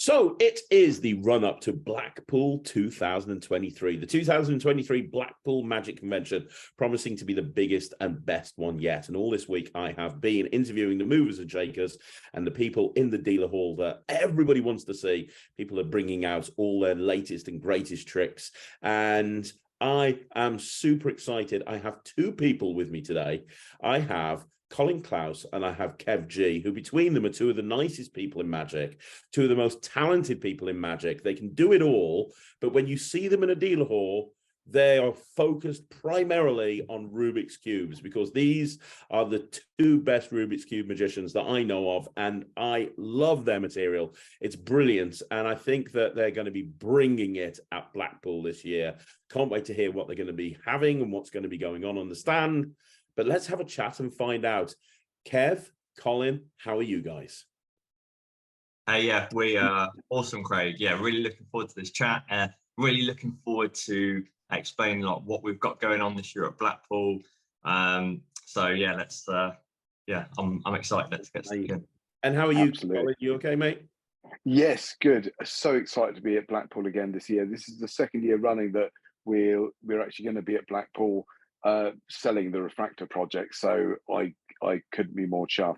So it is the run-up to Blackpool 2023, the 2023 Blackpool Magic Convention, promising to be the biggest and best one yet. And all this week, I have been interviewing the movers and shakers and the people in the dealer hall that everybody wants to see. People are bringing out all their latest and greatest tricks. And I am super excited. I have two people with me today. I have Collin Claus and I have Kev G, who between them are two of the nicest people in Magic, two of the most talented people in Magic. They can do it all, but when you see them in a dealer hall, they are focused primarily on Rubik's Cubes, because these are the two best Rubik's Cube magicians that I know of, and I love their material. It's brilliant, and I think that they're going to be bringing it at Blackpool this year. Can't wait to hear what they're going to be having and what's going to be going on the stand. But let's have a chat and find out. Kev, Collin, how are you guys? Yeah, we are awesome, Craig. Yeah, really looking forward to this chat. Really looking forward to explaining like what we've got going on this year at Blackpool. So yeah, let's I'm excited. Let's get started. And how are you, Collin? You okay, mate? Yes, good. So excited to be at Blackpool again this year. This is the second year running that we're actually going to be at Blackpool selling the Refractor project. So I couldn't be more chuffed.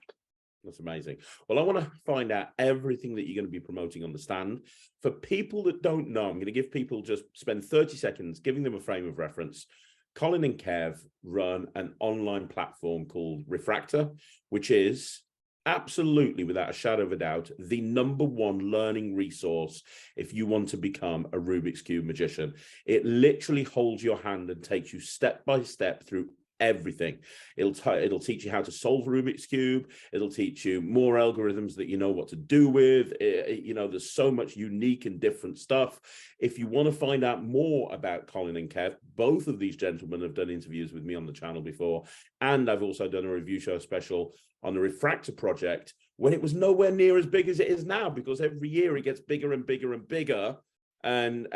That's amazing. Well, I want to find out everything that you're going to be promoting on the stand. For people that don't know, I'm going to give people, just spend 30 seconds giving them a frame of reference. Collin and Kev run an online platform called Refractor, which is absolutely, without a shadow of a doubt, the #1 learning resource if you want to become a Rubik's Cube magician. It literally holds your hand and takes you step by step through everything. It'll teach you how to solve Rubik's Cube. It'll teach you more algorithms that you know what to do with. You know, there's so much unique and different stuff. If you want to find out more about Collin and Kev, both of these gentlemen have done interviews with me on the channel before, and I've also done a review show special on the Refractor project when it was nowhere near as big as it is now, because every year it gets bigger and bigger and bigger and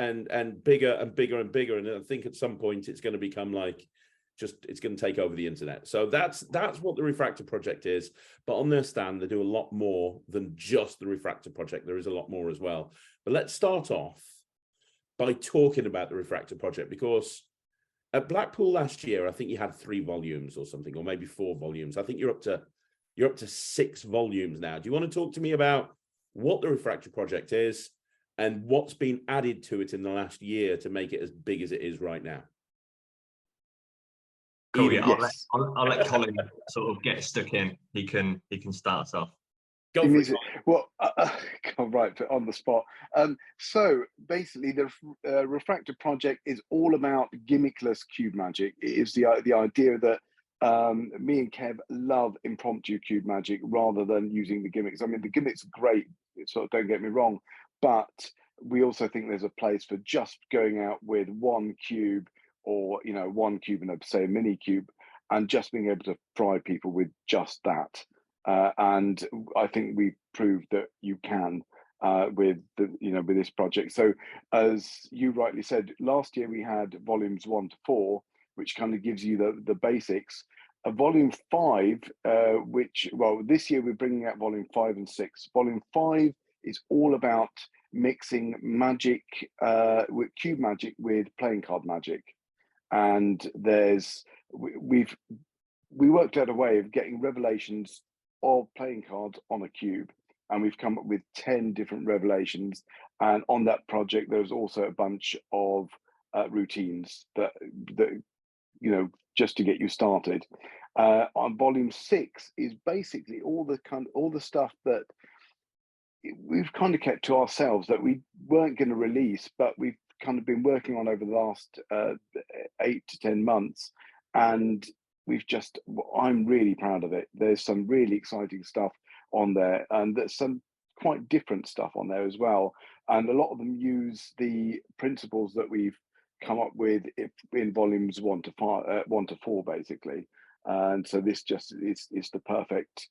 bigger and bigger and bigger. And I think at some point it's going to become like, it's going to take over the internet. So that's what the Refractor project is. But on their stand, they do a lot more than just the Refractor project. There is a lot more as well. But let's start off by talking about the Refractor project, because at Blackpool last year, I think you had 3 volumes or something, or maybe 4 volumes. I think you're up to 6 volumes now. Do you want to talk to me about what the Refractor project is and what's been added to it in the last year to make it as big as it is right now? Cool. Yeah, yes. I'll let Collin sort of get stuck in. He can start us off. Go for it. Well, right on the spot. So basically, the Refractor project is all about gimmickless cube magic. It is the idea that me and Kev love impromptu cube magic rather than using the gimmicks. I mean, the gimmicks are great, so don't get me wrong, but we also think there's a place for just going out with one cube, or one cube and say a mini cube, and just being able to fry people with just that. And I think we proved that you can with with this project. So as you rightly said, last year we had volumes 1 to 4, which kind of gives you the basics. Volume 5, this year we're bringing out volume 5 and 6. Volume 5 is all about mixing magic with cube magic with playing card magic. And we worked out a way of getting revelations of playing cards on a cube, and we've come up with 10 different revelations. And on that project, there's also a bunch of routines that just to get you started. On volume 6 is basically all the stuff that we've kind of kept to ourselves that we weren't going to release, but we've kind of been working on over the last 8 to 10 months, and I'm really proud of it. There's some really exciting stuff on there, and there's some quite different stuff on there as well, and a lot of them use the principles that we've come up with in volumes 1 to 4 basically. And so this just is the perfect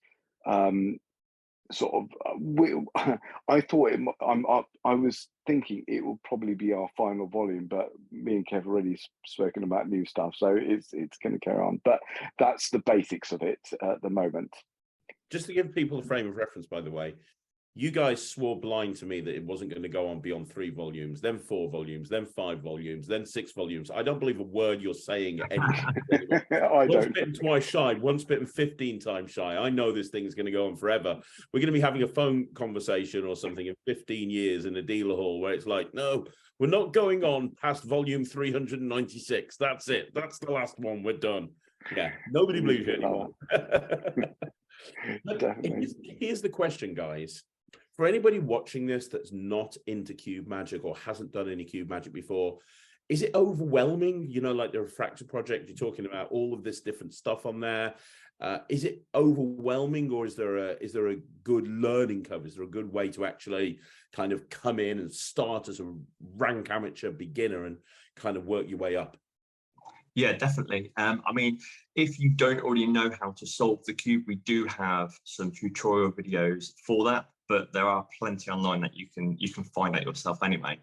sort of I was thinking it will probably be our final volume, but me and Kev already spoken about new stuff, so it's going to carry on. But that's the basics of it at the moment. Just to give people a frame of reference, by the way, You guys swore blind to me that it wasn't going to go on beyond 3 volumes, then 4 volumes, then 5 volumes, then 6 volumes. I don't believe a word you're saying anymore. Once bitten, twice shy, once bitten, 15 times shy. I know this thing's going to go on forever. We're going to be having a phone conversation or something in 15 years in a dealer hall where it's like, no, we're not going on past volume 396. That's it. That's the last one. We're done. Yeah, nobody believes you anymore. Here's the question, guys. For anybody watching this that's not into cube magic or hasn't done any cube magic before, is it overwhelming? You know, like the Refractor project, you're talking about all of this different stuff on there. Is it overwhelming, or is there a good learning curve? Is there a good way to actually kind of come in and start as a rank amateur beginner and kind of work your way up? Yeah, definitely. I mean, if you don't already know how to solve the cube, we do have some tutorial videos for that, but there are plenty online that you can find out yourself anyway.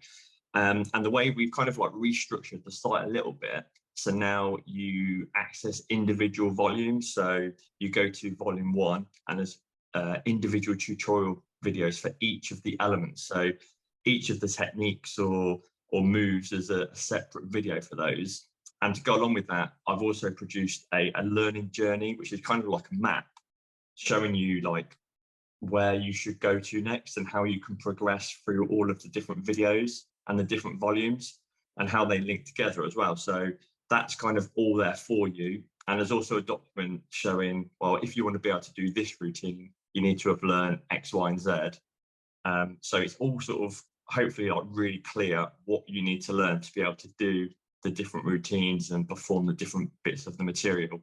And the way we've kind of like restructured the site a little bit, so now you access individual volumes. So you go to volume 1 and there's individual tutorial videos for each of the elements. So each of the techniques or moves is a separate video for those. And to go along with that, I've also produced a learning journey, which is kind of like a map showing you like where you should go to next and how you can progress through all of the different videos and the different volumes and how they link together as well. So that's kind of all there for you. And there's also a document showing, well, if you want to be able to do this routine, you need to have learned X, Y, and Z. So it's all sort of hopefully like really clear what you need to learn to be able to do the different routines and perform the different bits of the material.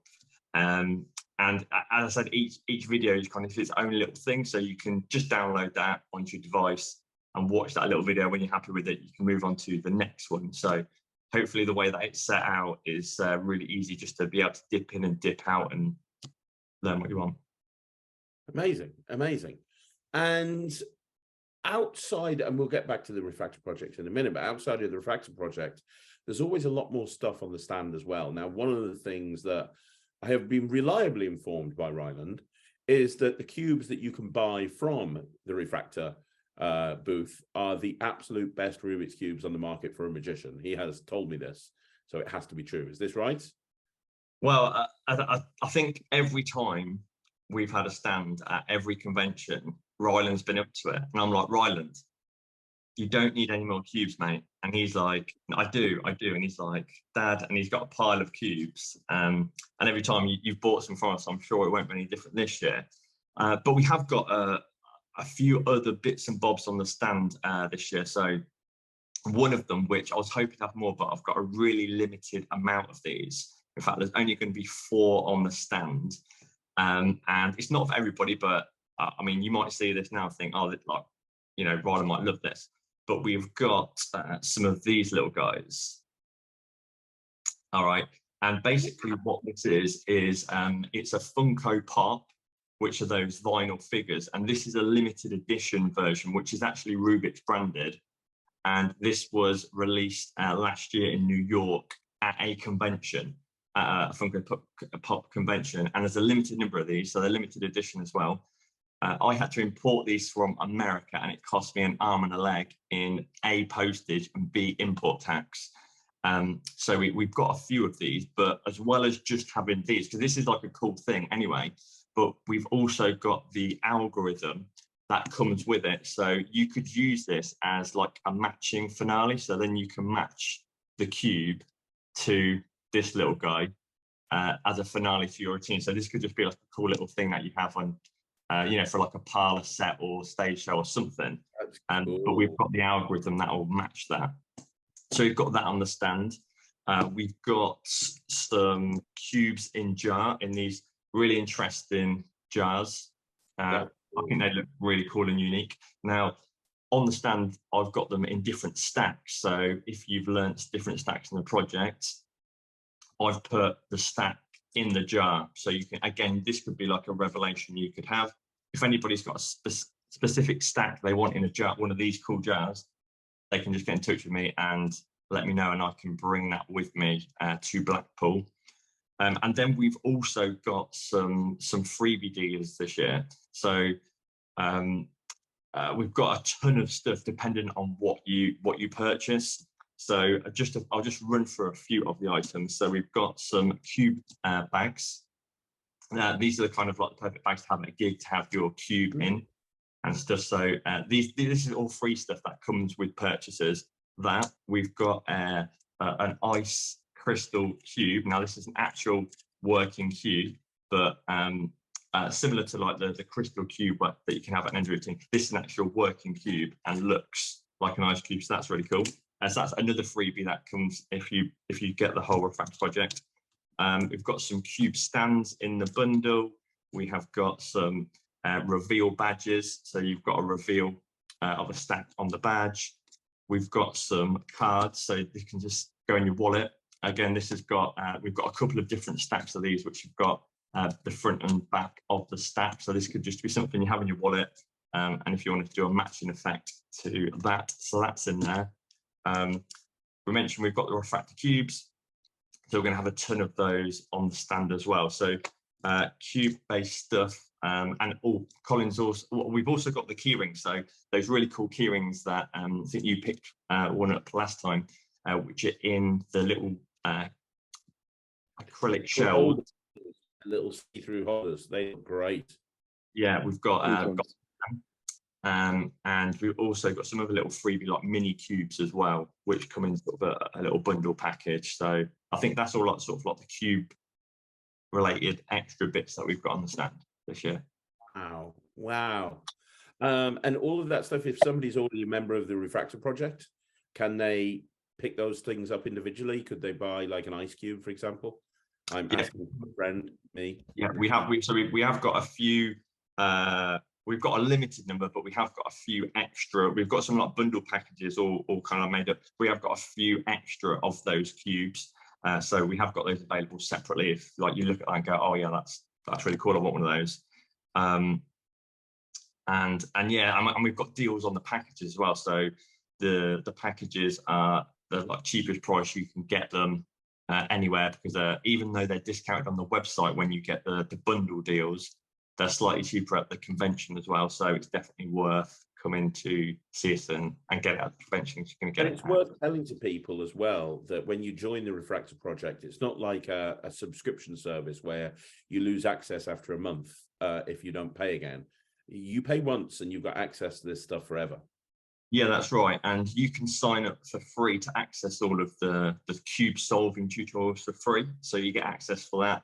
And as I said, each video is kind of its own little thing. So you can just download that onto your device and watch that little video. When you're happy with it, you can move on to the next one. So hopefully the way that it's set out is really easy just to be able to dip in and dip out and learn what you want. Amazing, amazing. And outside, and we'll get back to the Refractor project in a minute, but outside of the Refractor project, there's always a lot more stuff on the stand as well. Now, one of the things that I have been reliably informed by Ryland is that the cubes that you can buy from the Refractor booth are the absolute best Rubik's cubes on the market for a magician. He has told me this, so it has to be true. Is this right? Well, I think every time we've had a stand at every convention, Ryland's been up to it. And I'm like, Ryland, you don't need any more cubes, mate. And he's like, I do. And he's like, Dad, and he's got a pile of cubes. And every time you've bought some from us, I'm sure it won't be any different this year. But we have got a few other bits and bobs on the stand this year. So one of them, which I was hoping to have more, but I've got a really limited amount of these. In fact, there's only going to be 4 on the stand. And it's not for everybody, but I mean, you might see this now and think, oh, like, you know, Ryland might love this. But we've got some of these little guys. All right. And basically what this is it's a Funko Pop, which are those vinyl figures. And this is a limited edition version, which is actually Rubik's branded. And this was released last year in New York at a convention, a Funko Pop convention. And there's a limited number of these, so they're limited edition as well. I had to import these from America, and it cost me an arm and a leg in A, postage, and B, import tax. So we've got a few of these, but as well as just having these, because this is like a cool thing anyway, but we've also got the algorithm that comes with it. So you could use this as like a matching finale. So then you can match the cube to this little guy as a finale to your routine. So this could just be like a cool little thing that you have on, you know, for like a parlor set or stage show or something. Cool. But we've got the algorithm that will match that. So we've got that on the stand. We've got some cubes in jar in these really interesting jars. I think they look really cool and unique. Now, on the stand, I've got them in different stacks. So if you've learnt different stacks in the project, I've put the stack in the jar. So you can, again, this could be like a revelation you could have. If anybody's got a specific stack they want in a jar, one of these cool jars, they can just get in touch with me and let me know, and I can bring that with me to Blackpool. And then we've also got some freebie dealers this year. So we've got a ton of stuff depending on what you purchase. So I'll just run through a few of the items. So we've got some cube bags. These are the kind of like the perfect bags to have at a gig, to have your cube in and stuff. So this is all free stuff that comes with purchases. That we've got an ice crystal cube. Now this is an actual working cube, but similar to like the crystal cube that you can have at an end routine. This is an actual working cube and looks like an ice cube, so that's really cool. So that's another freebie that comes if you get the whole Refractor project. We've got some cube stands in the bundle. We have got some reveal badges, so you've got a reveal of a stack on the badge. We've got some cards, so you can just go in your wallet. Again, this has got we've got a couple of different stacks of these, which you've got the front and back of the stack. So this could just be something you have in your wallet, and if you want to do a matching effect to that, so that's in there. We mentioned we've got the Refractor cubes, so we're going to have a ton of those on the stand as well. So cube-based stuff, and Colin's also. We've also got the key rings, so those really cool key rings that I think you picked one up last time, which are in the little acrylic shell. Little see-through holders. They look great. Yeah, we've got and we've also got some other little freebie like mini cubes as well, which come in sort of a little bundle package. So I think that's all like sort of like the cube related extra bits that we've got on the stand this year. Wow. And all of that stuff, if somebody's already a member of the Refractor project, can they pick those things up individually? Could they buy like an ice cube, for example? I'm asking a friend, me. Yeah, we have got a few. We've got a limited number, but we have got a few extra. We've got some like bundle packages all kind of made up. We have got a few extra of those cubes, so we have got those available separately. If like you look at that and go, oh yeah, that's really cool. I want one of those. And we've got deals on the packages as well. So the packages are the like cheapest price you can get them anywhere, because even though they're discounted on the website when you get the bundle deals, they're slightly cheaper at the convention as well. So it's definitely worth coming to see us and get it at the convention. You're going to get and it's worth telling to people as well that when you join the Refractor project, it's not like a subscription service where you lose access after a month if you don't pay again. You pay once and you've got access to this stuff forever. Yeah, that's right. And you can sign up for free to access all of the cube solving tutorials for free. So you get access for that,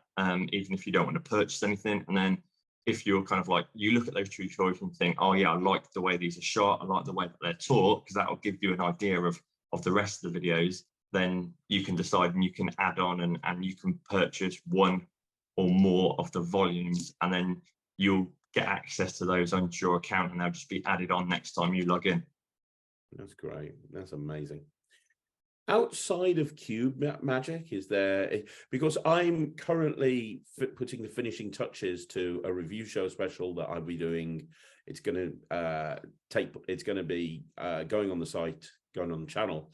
even if you don't want to purchase anything. And then if you're kind of like, you look at those tutorials and think, oh yeah, I like the way these are shot, I like the way that they're taught, because that will give you an idea of the rest of the videos, then you can decide and you can add on and you can purchase one or more of the volumes, and then you'll get access to those onto your account and they'll just be added on next time you log in. That's great. That's amazing. Outside of cube magic, is there, because I'm currently putting the finishing touches to a review show special that I'll be doing. It's going to be going on the site, going on the channel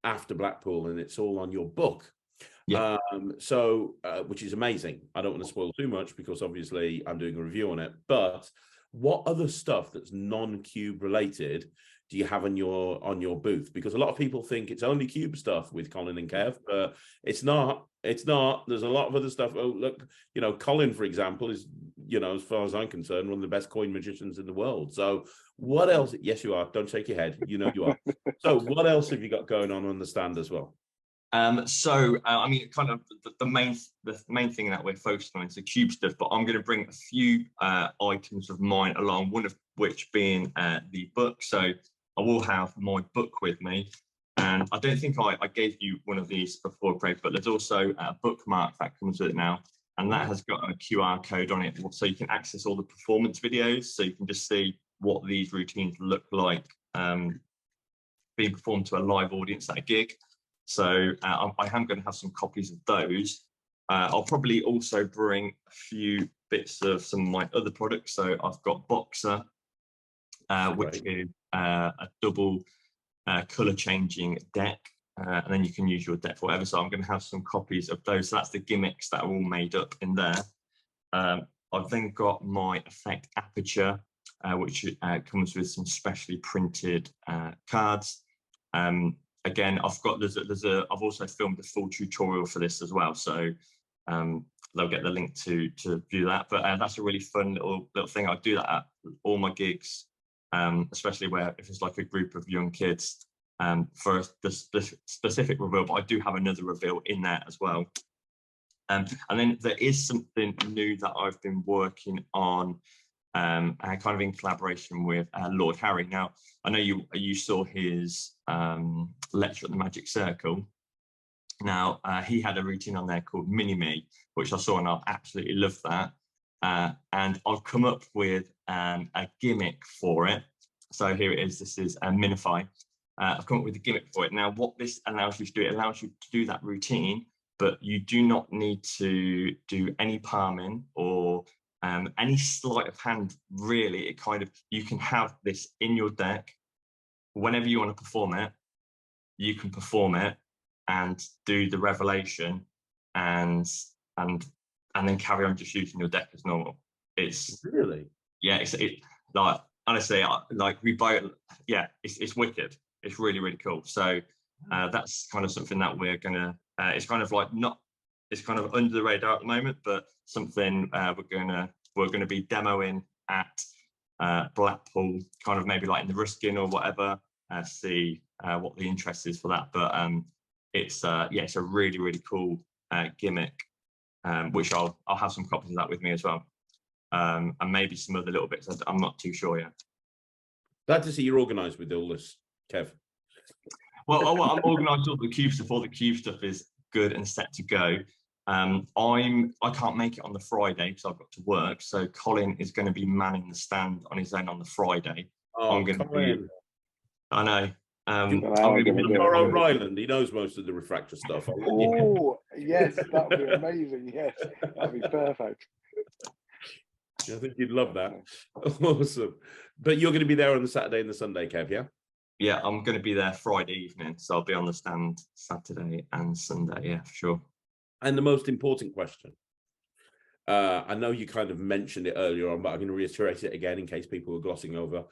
after Blackpool, and it's all on your book. Yeah. Which is amazing. I don't want to spoil too much because obviously I'm doing a review on it, but what other stuff that's non-cube related do you have on your booth? Because a lot of people think it's only cube stuff with Collin and Kev, but it's not. It's not. There's a lot of other stuff. Oh, look, Collin, for example, is, as far as I'm concerned, one of the best coin magicians in the world. So what else? Yes, you are. Don't shake your head. You are. So what else have you got going on the stand as well? I mean, kind of the main thing that we're focused on is the cube stuff, but I'm going to bring a few items of mine along, one of which being the book. So I will have my book with me, and I don't think I gave you one of these before, Craig, but there's also a bookmark that comes with it now, and that has got a QR code on it, so you can access all the performance videos, so you can just see what these routines look like being performed to a live audience at a gig. So I am going to have some copies of those. I'll probably also bring a few bits of some of my other products. So I've got Boxer, which is a double color changing deck, and then you can use your deck for whatever. So I'm going to have some copies of those. So that's the gimmicks that are all made up in there. I've then got my effect aperture, which comes with some specially printed cards. Again, I've also filmed a full tutorial for this as well, so they'll get the link to view that. But that's a really fun little thing. I do that at all my gigs, especially if it's like a group of young kids for the specific reveal. But I do have another reveal in there as well. And then there is something new that I've been working on, kind of in collaboration with Lord Harry. Now, I know you saw his lecture at the Magic Circle. Now, he had a routine on there called Mini Me, which I saw and I absolutely loved that. And I've come up with a gimmick for it. So here it is. This is a Minify. I've come up with a gimmick for it. Now, what this allows you to do, it allows you to do that routine, but you do not need to do any palming or any sleight of hand, really. It kind of, you can have this in your deck. Whenever you want to perform it, you can perform it and do the revelation and then carry on just using your deck as normal. It's really, yeah, it's like, honestly, like we both, yeah, it's wicked. It's really, really cool. So that's kind of something that we're gonna, it's kind of like it's kind of under the radar at the moment, but something we're gonna be demoing at Blackpool, kind of maybe like in the Ruskin or whatever, see what the interest is for that. But it's a really, really cool gimmick, which I'll have some copies of that with me as well, and maybe some other little bits. I'm not too sure yet. Glad to see you're organised with all this, Kev. Well, I'm organised with the cube stuff. All the cube stuff is good and set to go. I can't make it on the Friday because I've got to work. So Colin is going to be manning the stand on his own on the Friday. Oh, I'm going to be. I know. I'm going to be tomorrow. Ryland. He knows most of the Refractor stuff. Oh, yes, that would be amazing. Yes, that'd be perfect. I think you'd love that. Awesome. But you're going to be there on the Saturday and the Sunday, Kev, yeah? Yeah, I'm going to be there Friday evening, so I'll be on the stand Saturday and Sunday, yeah, for sure. And the most important question, I know you kind of mentioned it earlier on, but I'm going to reiterate it again in case people are glossing over.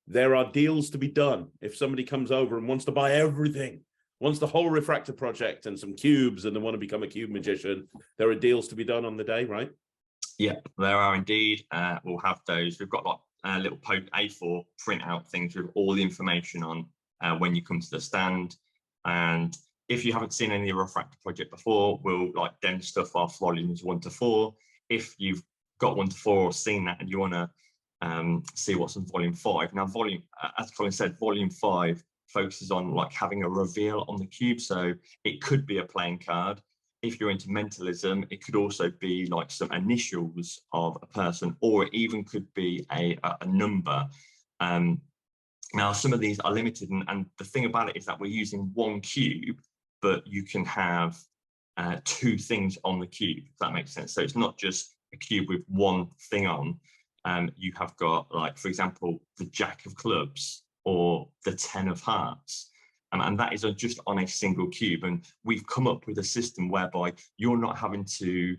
There are deals to be done. If somebody comes over and wants to buy everything, wants the whole Refractor project and some cubes, and they want to become a cube magician, there are deals to be done on the day, right? Yeah, there are indeed. We'll have those. We've got like little A4 printout things with all the information on when you come to the stand. And if you haven't seen any of the Refractor project before, we'll like then stuff off volumes 1 to 4. If you've got 1 to 4 or seen that and you want to see what's in volume 5. Now, as Colin said, volume 5 focuses on like having a reveal on the cube. So it could be a playing card. If you're into mentalism, it could also be like some initials of a person, or it even could be a number. Now, some of these are limited, and the thing about it is that we're using 1 cube, but you can have 2 things on the cube, if that makes sense. So it's not just a cube with 1 thing on. You have got, like, for example, the Jack of Clubs or the 10 of Hearts. And that is just on a single cube. And we've come up with a system whereby you're not having to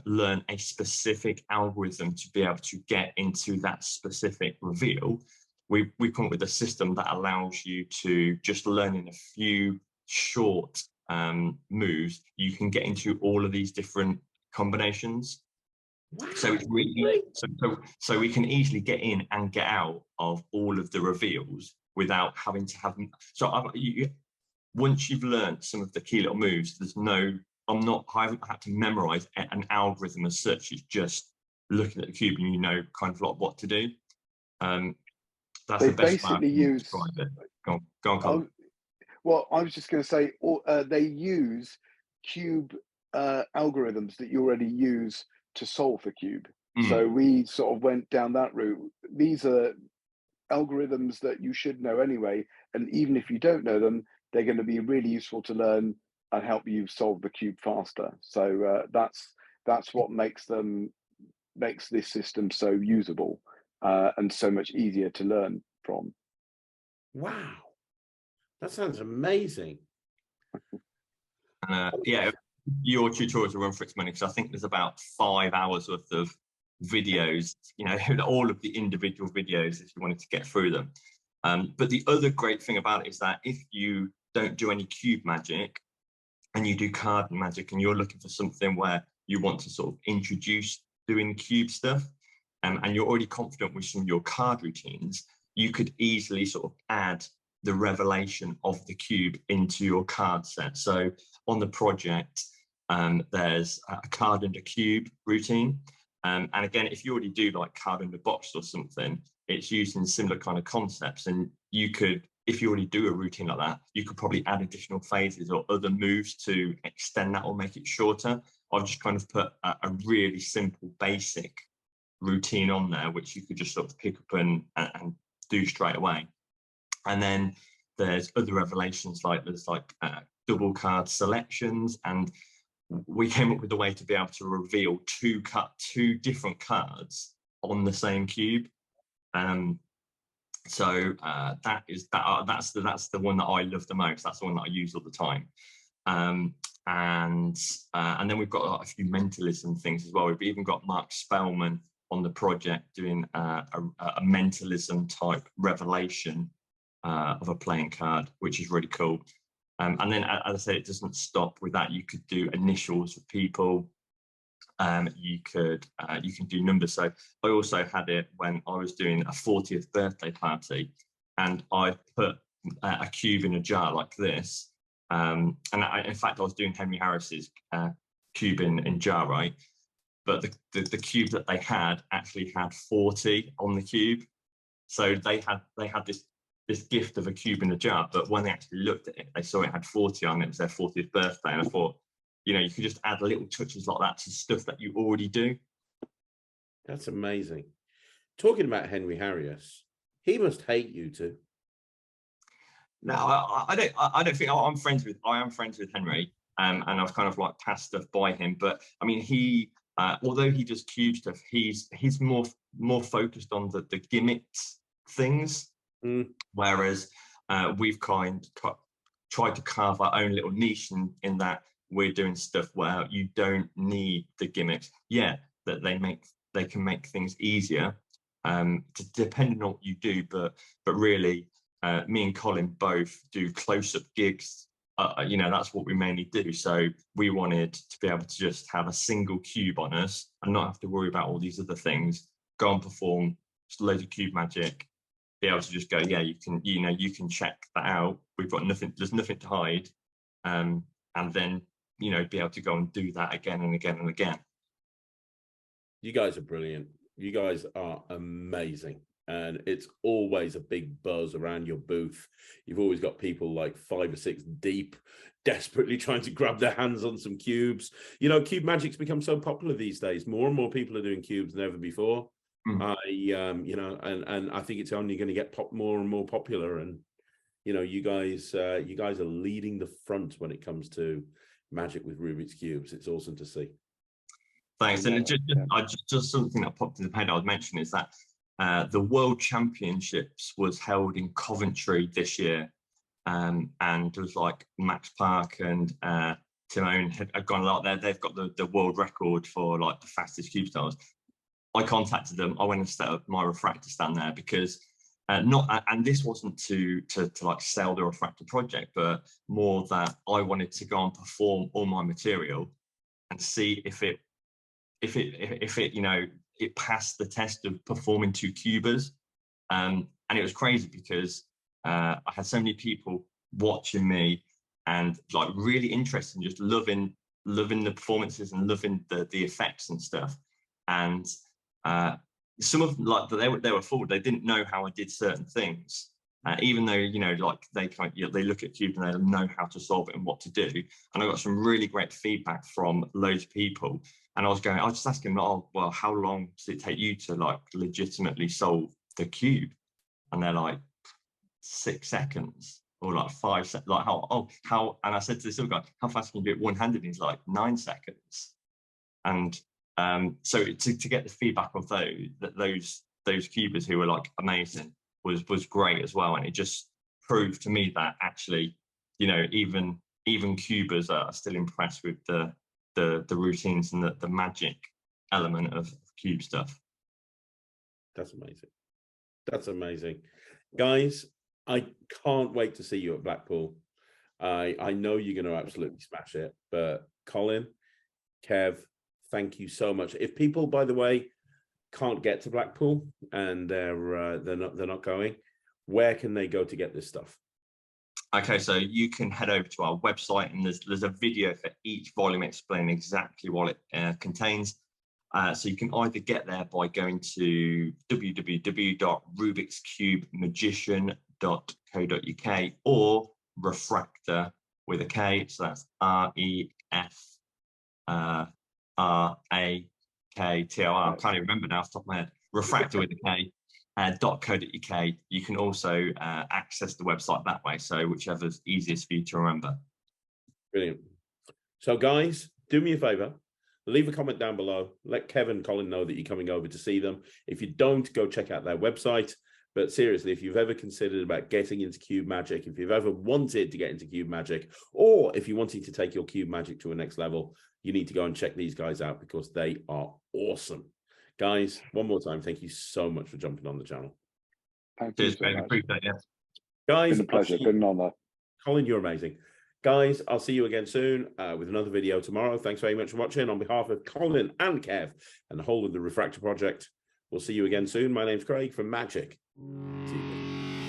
learn a specific algorithm to be able to get into that specific reveal. We've come up with a system that allows you to just learn in a few short moves. You can get into all of these different combinations. Wow. So it's really so we can easily get in and get out of all of the reveals without having to have. So once you've learned some of the key little moves, I haven't had to memorize an algorithm as such. It's just looking at the cube and you know kind of like what to do. That's they the best basically use. Go on, Colin. Well, I was just going to say, they use cube algorithms that you already use to solve the cube. So we sort of went down that route. These are algorithms that you should know anyway, and even if you don't know them, they're going to be really useful to learn and help you solve the cube faster. So that's what makes this system so usable and so much easier to learn from. Wow, that sounds amazing. Yeah, your tutorials will run for its money because I think there's about 5 hours worth of videos, you know, all of the individual videos if you wanted to get through them. But the other great thing about it is that if you don't do any cube magic and you do card magic and you're looking for something where you want to sort of introduce doing cube stuff, and you're already confident with some of your card routines, you could easily sort of add the revelation of the cube into your card set. So on the project, there's a card under cube routine. And again, if you already do like card under box or something, it's using similar kind of concepts. And you could, if you already do a routine like that, you could probably add additional phases or other moves to extend that or make it shorter. I've just kind of put a really simple, basic routine on there, which you could just sort of pick up and do straight away. And then there's other revelations, like there's like double card selections, and we came up with a way to be able to reveal two different cards on the same cube. So that's the one that I love the most. That's the one that I use all the time. And then we've got a few mentalism things as well. We've even got Mark Spellman on the project doing a mentalism type revelation of a playing card, which is really cool. And then, as I said, it doesn't stop with that. You could do initials for people. You can do numbers. So I also had it when I was doing a 40th birthday party, and I put a cube in a jar like this. And in fact, I was doing Henry Harris's cube in jar, right? But the cube that they had actually had 40 on the cube. So they had this gift of a cube in a jar, but when they actually looked at it, they saw it had 40 on it. It was their 40th birthday, and I thought, you know, you could just add little touches like that to stuff that you already do. That's amazing. Talking about Henry Harris, he must hate you too. No, I don't think I am friends with Henry, and I've kind of like passed stuff by him. But I mean, he although he does cube stuff, he's more focused on the gimmicks things. Whereas we've tried to carve our own little niche in that we're doing stuff where you don't need the gimmicks. Yeah, that they can make things easier, depending on what you do. But really, me and Colin both do close-up gigs. You know, that's what we mainly do. So we wanted to be able to just have a single cube on us and not have to worry about all these other things. Go and perform just loads of cube magic. Be able to just go, yeah, you can check that out. We've got nothing. There's nothing to hide, and then be able to go and do that again and again and again. You guys are brilliant. You guys are amazing, and it's always a big buzz around your booth. You've always got people like 5 or 6 deep, desperately trying to grab their hands on some cubes. You know, cube magic's become so popular these days. More and more people are doing cubes than ever before. And I think it's only going to get more and more popular. And you guys are leading the front when it comes to magic with Rubik's cubes. It's awesome to see. Thanks. And just something that popped in the head I would mention is that the World Championships was held in Coventry this year, and it was like Max Park and Timon had gone a lot there. They've got the world record for like the fastest cube styles. I contacted them. I went and set up my Refractor stand there because and this wasn't to like sell the Refractor project, but more that I wanted to go and perform all my material and see if it it passed the test of performing 2 cubers. And it was crazy because I had so many people watching me and like really interested in just loving the performances and loving the effects and stuff. And some of them, like they were forward, they didn't know how I did certain things, even though like they look at cubes and they know how to solve it and what to do. And I got some really great feedback from loads of people, and I was just asking them, oh well, how long does it take you to like legitimately solve the cube? And they're like 6 seconds or like 5 seconds. Like how and I said to this other guy, how fast can you do it one-handed? He's like 9 seconds. And so to get the feedback of those cubers who were like amazing was great as well. And it just proved to me that actually even cubers are still impressed with the routines and the magic element of cube stuff. That's amazing. That's amazing. Guys, I can't wait to see you at Blackpool. I know you're going to absolutely smash it. But Collin, Kev, thank you so much. If people, by the way, can't get to Blackpool and they're not going, where can they go to get this stuff? Okay, so you can head over to our website, and there's a video for each volume explaining exactly what it contains. So you can either get there by going to www.rubikscubemagician.co.uk or Refractor with a K. So that's REFRAKTOR. I can't even remember now off the top of my head. Refractor with a K. .co.uk. You can also access the website that way, so whichever's easiest for you to remember. Brilliant. So guys, do me a favor, leave a comment down below, let Kevin and Collin know that you're coming over to see them. If you don't, go check out their website. But seriously, if you've ever considered about getting into cube magic, if you've ever wanted to get into cube magic, or if you're wanting to take your cube magic to a next level, you need to go and check these guys out because they are awesome. Guys, one more time, thank you so much for jumping on the channel. Thank you so much. Appreciate it. Guys, Been a pleasure. Been an honor. Collin, you're amazing. Guys, I'll see you again soon with another video tomorrow. Thanks very much for watching. On behalf of Collin and Kev and the whole of the Refractor project, we'll see you again soon. My name's Craig from Magic TV.